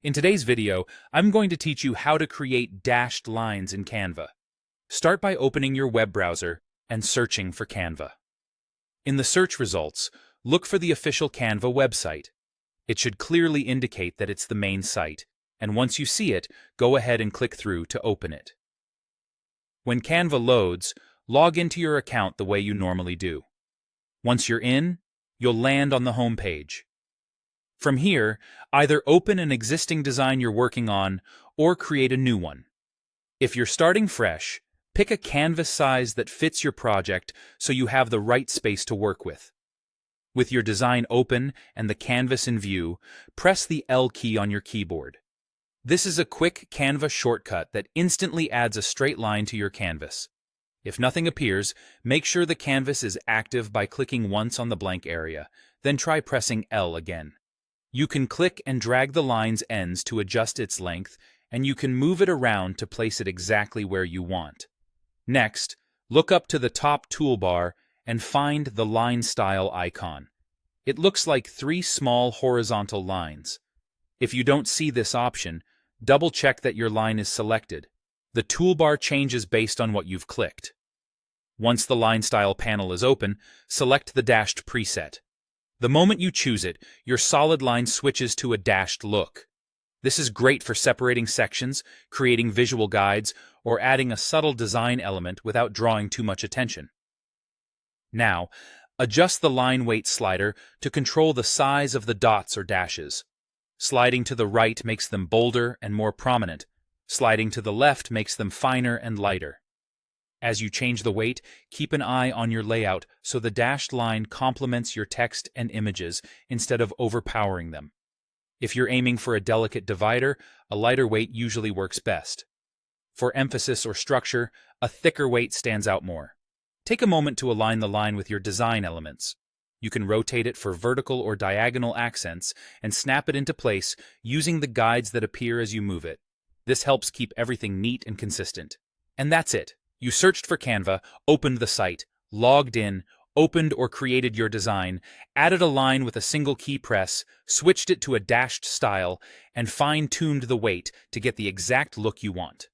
In today's video, I'm going to teach you how to create dashed lines in Canva. Start by opening your web browser and searching for Canva. In the search results, look for the official Canva website. It should clearly indicate that it's the main site, and once you see it, go ahead and click through to open it. When Canva loads, log into your account the way you normally do. Once you're in, you'll land on the home page. From here, either open an existing design you're working on or create a new one. If you're starting fresh, pick a canvas size that fits your project so you have the right space to work with. With your design open and the canvas in view, press the L key on your keyboard. This is a quick Canva shortcut that instantly adds a straight line to your canvas. If nothing appears, make sure the canvas is active by clicking once on the blank area, then try pressing L again. You can click and drag the line's ends to adjust its length, and you can move it around to place it exactly where you want. Next, look up to the top toolbar and find the line style icon. It looks like three small horizontal lines. If you don't see this option, double-check that your line is selected. The toolbar changes based on what you've clicked. Once the line style panel is open, select the dashed preset. The moment you choose it, your solid line switches to a dashed look. This is great for separating sections, creating visual guides, or adding a subtle design element without drawing too much attention. Now, adjust the line weight slider to control the size of the dots or dashes. Sliding to the right makes them bolder and more prominent. Sliding to the left makes them finer and lighter. As you change the weight, keep an eye on your layout so the dashed line complements your text and images instead of overpowering them. If you're aiming for a delicate divider, a lighter weight usually works best. For emphasis or structure, a thicker weight stands out more. Take a moment to align the line with your design elements. You can rotate it for vertical or diagonal accents and snap it into place using the guides that appear as you move it. This helps keep everything neat and consistent. And that's it. You searched for Canva, opened the site, logged in, opened or created your design, added a line with a single key press, switched it to a dashed style, and fine-tuned the weight to get the exact look you want.